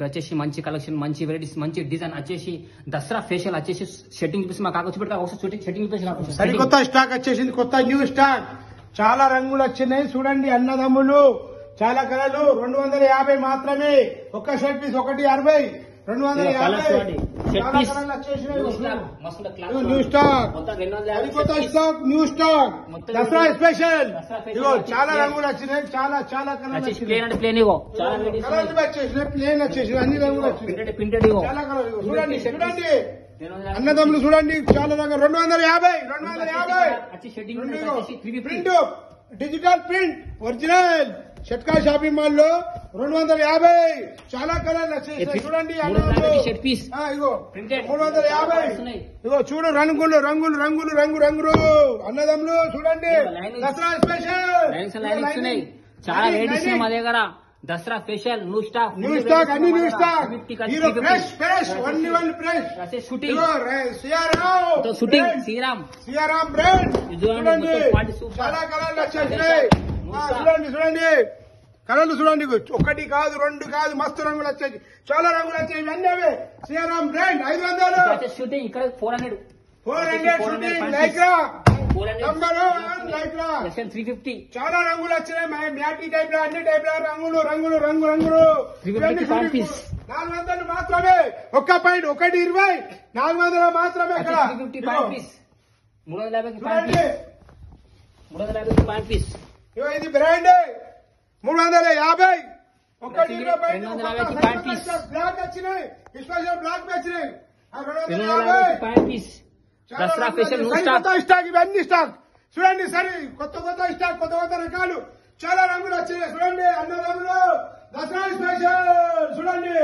వచ్చేసి మంచి కలెక్షన్, మంచి వెరైటీస్, మంచి డిజైన్ వచ్చేసి దసరా ఫేషియల్ వచ్చేసి సెట్టింగ్ చూపిస్తే మా కాకొచ్చి పెట్టి ఒకసారి సెట్టింగ్ చూపించి సరికొత్త స్టాక్ వచ్చేసింది, కొత్త న్యూ స్టాక్. చాలా రంగులు వచ్చినాయి చూడండి అన్నదమ్ములు. చాలా కలర్లు 250 మాత్రమే. ఒక్క షర్ట్ పీస్ 160, 250. న్యూ స్టాక్, సరికొత్త స్టాక్, న్యూ స్టాక్, దసరా స్పెషల్. ఇగో చాలా రంగులు వచ్చినాయి, చాలా చాలా కలర్స్ ప్లేన్ ఇగో కలర్స్ వచ్చేసినాయి, ప్లేన్ వచ్చేసినాయి, అన్ని రంగులు వచ్చినాయి, ప్రింటెడ్ ఇగో చాలా కలర్. చూడండి చూడండి అన్నదమ్ములు చూడండి, చాలా రంగులు. 250, 250 ప్రింట్, డిజిటల్ ప్రింట్, ఒరిజినల్ షట్కా షాపింగ్ మాల్ లో 250. చాలా కలర్లు వచ్చేసాయి చూడండి. ఇగో 350. ఇగో చూడు రంగులు రంగులు రంగులు రంగు రంగులు అన్నదమ్ములు చూడండి. దసరా స్పెషల్ చాలా లేడీస్ మా దగ్గర. Dasara special new stock, new stock, అన్ని new stock. Hero fresh fresh only one fresh suiting Siyaram brand చూడండి. చాలా కలర్లు వచ్చేసినాయి. చూడండి చూడండి కలర్లు చూడండి. ఒకటి కాదు, రెండు కాదు, మస్తు రంగులు వచ్చాయి, చాలా రంగులు వచ్చాయి. ఇవన్నీ అవే సియారామ్ బ్రాండ్. 500 షూటింగ్. ఇక్కడ 400 షూటింగ్ లైక్రా నంబర్ 1 లైక్రా 350. చాలా రంగులు వచ్చినాయి. మ్యాటీ టైప్ లో, అన్ని టైప్ లో రంగులు రంగులు రంగు రంగులు. 400 మాత్రమే. ఒక్క పాయింట్ 120, 400 మాత్రమే. 350 పీస్. ఇది బ్రాండ్ 350. ఒకటి బ్లాక్ వచ్చినాయి, స్పెషల్ బ్లాక్ వచ్చినాయి. 250 పీస్. దసరా స్పెషల్ స్టాక్, ఇవన్నీ స్టాక్ చూడండి. సరే కొత్త కొత్త స్టాక్, కొత్త కొత్త రకాలు, చాలా రంగులు వచ్చినాయి చూడండి అన్నదమ్ములు. దసరా స్పెషల్ చూడండి.